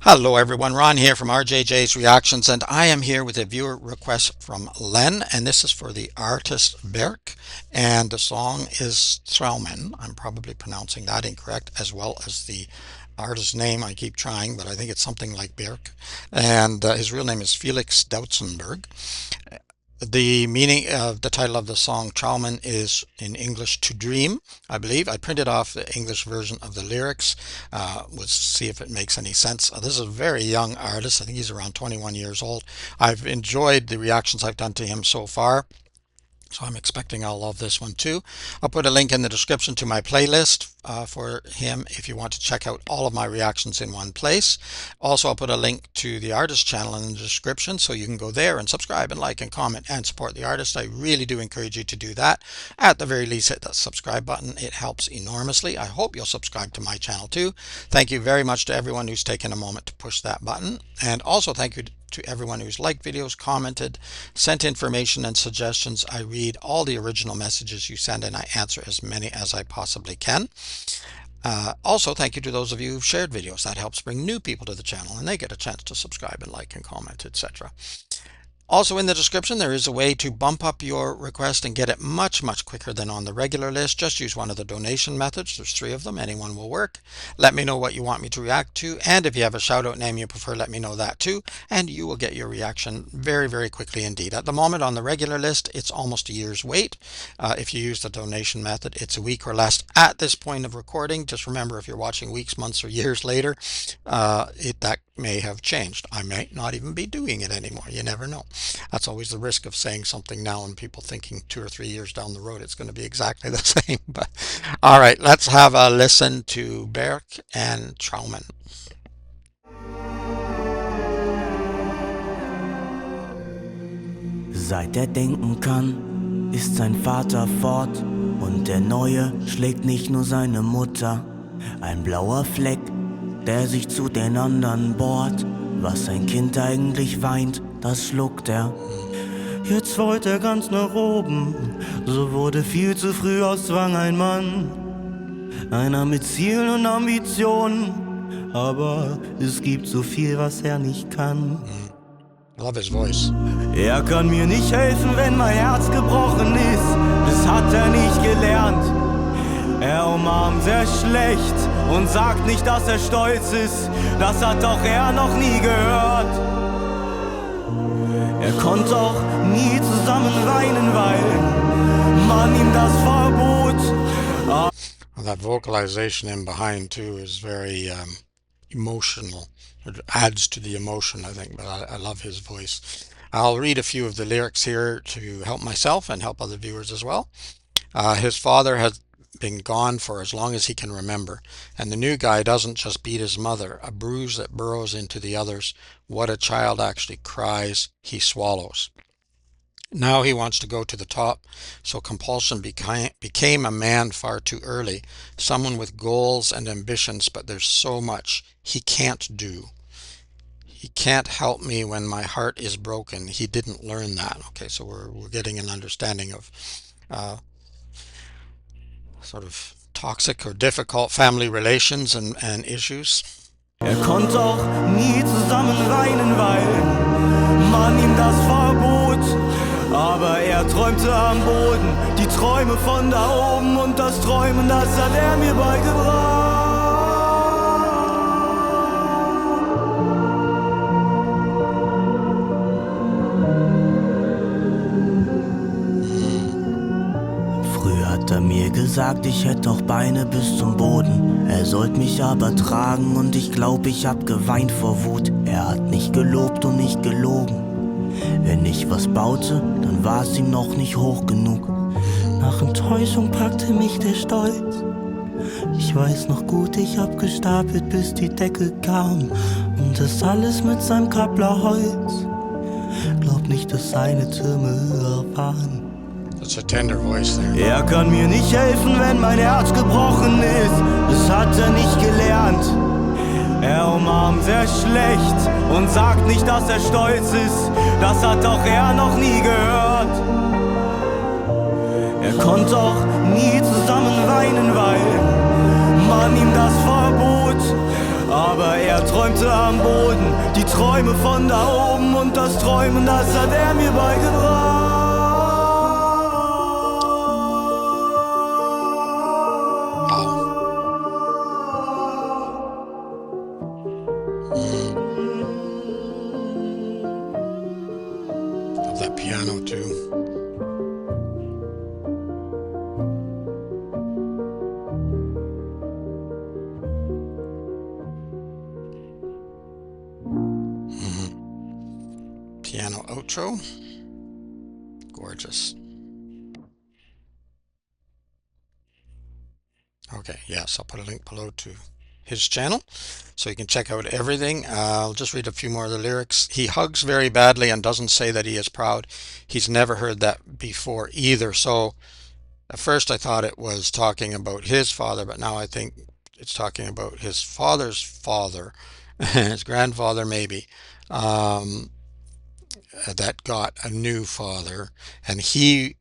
Hello everyone, Ron here from RJJ's Reactions, and I am here with a viewer request from Len, and this is for the artist Berq, and the song is Traumen. I'm probably pronouncing that incorrect, as well as the artist's name. I keep trying, but I think it's something like Berq, and his real name is Felix Doutzenberg. The meaning of the title of the song, Traumen, is in English to dream, I believe. I printed off the English version of the lyrics. We'll see if it makes any sense. This is a very young artist. I think he's around 21 years old. I've enjoyed the reactions I've done to him so far, so I'm expecting I'll love this one too. I'll put a link in the description to my playlist for him if you want to check out all of my reactions in one place. Also, I'll put a link to the artist channel in the description so you can go there and subscribe and like and comment and support the artist. I really do encourage you to do that. At the very least, hit that subscribe button. It helps enormously. I hope you'll subscribe to my channel too. Thank you very much to everyone who's taken a moment to push that button. And also thank you to everyone who's liked videos, commented, sent information and suggestions. I read all the original messages you send and I answer as many as I possibly can. Also, thank you to those of you who've shared videos. That helps bring new people to the channel and they get a chance to subscribe and like and comment, etc. Also in the description, there is a way to bump up your request and get it much quicker than on the regular list. Just use one of the donation methods. There's 3 of them. Anyone will work. Let me know what you want me to react to, and if you have a shout out name you prefer, let me know that too, and you will get your reaction very quickly indeed. At the moment on the regular list, it's almost a year's wait. If you use the donation method, it's a week or less at this point of recording. Just remember, if you're watching weeks, months, or years later, that may have changed. I may not even be doing it anymore. You never know. That's always the risk of saying something now and people thinking 2 or 3 years down the road it's going to be exactly the same. But all right, let's have a listen to Berq and Traumen. Seit er denken kann, ist sein Vater fort und der Neue schlägt nicht nur seine Mutter. Ein blauer Fleck, der sich zu den anderen bohrt. Was ein Kind eigentlich weint, das schluckt er. Jetzt wollte er ganz nach oben, so wurde viel zu früh aus Zwang ein Mann. Einer mit Zielen und Ambitionen, aber es gibt so viel, was er nicht kann. Love his voice. Er kann mir nicht helfen, wenn mein Herz gebrochen ist, das hat er nicht gelernt. Er umarmt sehr schlecht und sagt nicht, dass er stolz ist, das hat auch er noch nie gehört. Er konnte auch nie zusammen weinen, weil man ihm das verbot. That vocalization in behind too is very emotional. It adds to the emotion, I think, but I love his voice. I'll read a few of the lyrics here to help myself and help other viewers as well. His father has been gone for as long as he can remember, and the new guy doesn't just beat his mother, a bruise that burrows into the others. What a child actually cries, he swallows. Now he wants to go to the top, so compulsion became a man far too early, someone with goals and ambitions, but there's so much he can't do. He can't help me when my heart is broken. He didn't learn that. Okay, so we're getting an understanding of sort of toxic or difficult family relations and issues. Er konnte auch nie zusammen weinen, weil man ihm das verbot. Aber er träumte am Boden, die Träume von da oben, und das Träumen, das hat er mir beigebracht. Hat er mir gesagt, ich hätte auch Beine bis zum Boden. Er sollte mich aber tragen und ich glaub, ich hab geweint vor Wut. Er hat nicht gelobt und nicht gelogen. Wenn ich was baute, dann war es ihm noch nicht hoch genug. Nach Enttäuschung packte mich der Stolz. Ich weiß noch gut, ich hab gestapelt, bis die Decke kam. Und das alles mit seinem Kapplerholz. Glaub nicht, dass seine Türme höher waren. That's a tender voice there. Er kann mir nicht helfen, wenn mein Herz gebrochen ist, das hat er nicht gelernt. Er umarmt sehr schlecht und sagt nicht, dass er stolz ist, das hat auch er noch nie gehört. Er konnte auch nie zusammen weinen, weil man ihm das verbot. Aber er träumte am Boden, die Träume von da oben, und das Träumen, das hat er mir beigebracht. Wow. Love that piano too. Piano outro. Gorgeous. Okay, yes, I'll put a link below to his channel so you can check out everything. I'll just read a few more of the lyrics. He hugs very badly and doesn't say that he is proud. He's never heard that before either. So at first I thought it was talking about his father, but now I think it's talking about his father's father, his grandfather maybe, um, that got a new father, and he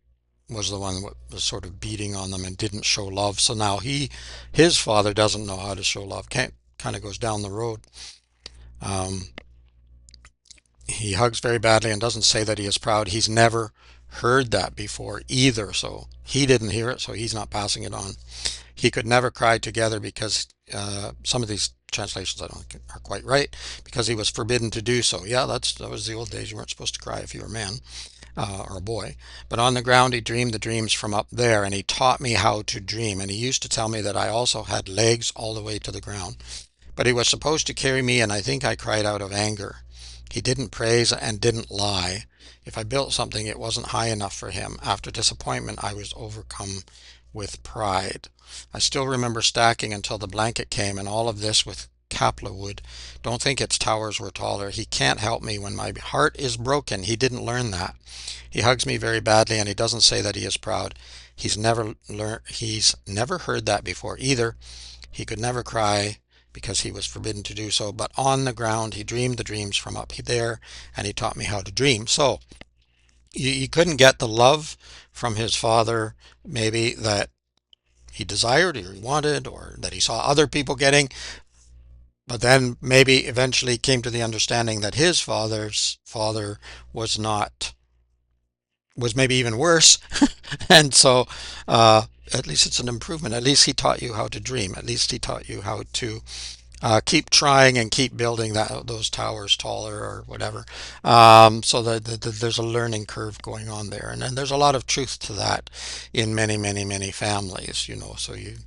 was the one that was sort of beating on them and didn't show love. So now his father doesn't know how to show love. Kind of goes down the road. Um, he hugs very badly and doesn't say that he is proud. He's never heard that before either. So he didn't hear it, so he's not passing it on. He could never cry together because some of these translations I don't think are quite right, because he was forbidden to do so. Yeah, that was the old days. You weren't supposed to cry if you were a man. Or a boy. But on the ground he dreamed the dreams from up there, and he taught me how to dream. And he used to tell me that I also had legs all the way to the ground. But he was supposed to carry me, and I think I cried out of anger. He didn't praise and didn't lie. If I built something, it wasn't high enough for him. After disappointment, I was overcome with pride. I still remember stacking until the blanket came, and all of this with Kapla wood. Don't think its towers were taller. He can't help me when my heart is broken. He didn't learn that. He hugs me very badly, and he doesn't say that he is proud. He's never heard that before either. He could never cry because he was forbidden to do so. But on the ground he dreamed the dreams from up there, and he taught me how to dream. So you couldn't get the love from his father, maybe, that he desired or he wanted or that he saw other people getting, but then maybe eventually came to the understanding that his father's father was not, was maybe even worse. And so at least it's an improvement. At least he taught you how to dream. At least he taught you how to keep trying and keep building those towers taller or whatever. So that there's a learning curve going on there, and then there's a lot of truth to that in many, many, many families. So you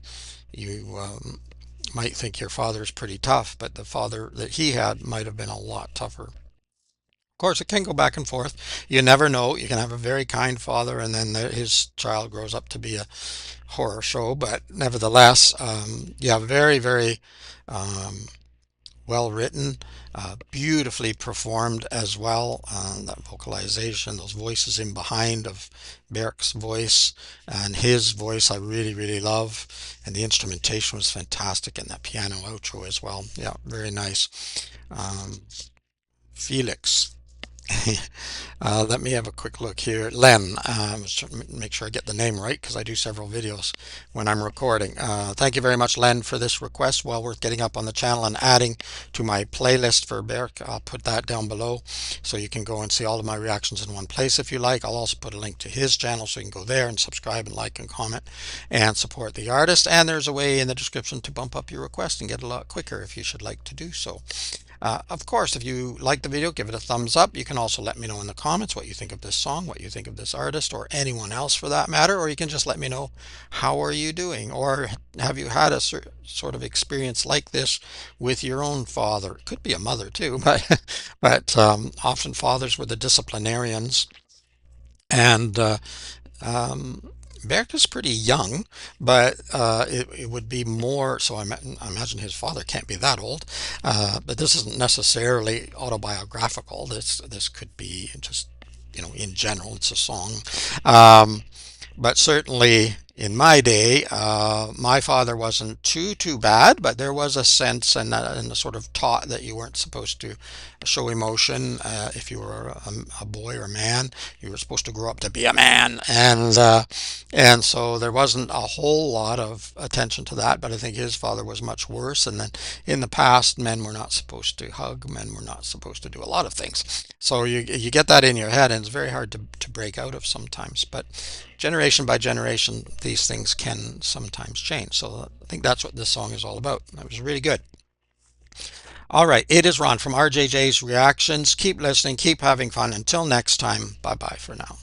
might think your father's pretty tough, but the father that he had might have been a lot tougher. Of course, it can go back and forth. You never know. You can have a very kind father, and then his child grows up to be a horror show. But nevertheless, yeah, very, very um, well written, beautifully performed as well. That vocalization, those voices in behind of Berq's voice and his voice, I really, really love. And the instrumentation was fantastic in that piano outro as well. Yeah, very nice. Um, Felix. Let me have a quick look here. Len, make sure I get the name right because I do several videos when I'm recording. Thank you very much, Len, for this request. Well worth getting up on the channel and adding to my playlist for Berq. I'll put that down below so you can go and see all of my reactions in one place if you like. I'll also put a link to his channel so you can go there and subscribe and like and comment and support the artist. And there's a way in the description to bump up your request and get a lot quicker if you should like to do so. Of course, if you like the video, give it a thumbs up. You can also let me know in the comments what you think of this song, what you think of this artist, or anyone else for that matter. Or you can just let me know, how are you doing? Or have you had a sort of experience like this with your own father? It could be a mother too, but often fathers were the disciplinarians. And um, Berq is pretty young, but it would be more so. I imagine his father can't be that old, but this isn't necessarily autobiographical. This could be just in general. It's a song, but certainly In my day, my father wasn't too bad, but there was a sense and a sort of taught that you weren't supposed to show emotion if you were a boy or a man. You were supposed to grow up to be a man, and so there wasn't a whole lot of attention to that. But I think his father was much worse. And then in the past, men were not supposed to hug, men were not supposed to do a lot of things. So you get that in your head, and it's very hard to break out of sometimes. But generation by generation, these things can sometimes change. So I think that's what this song is all about. That was really good. All right, it is Ron from RJJ's Reactions. Keep listening, keep having fun. Until next time, bye bye for now.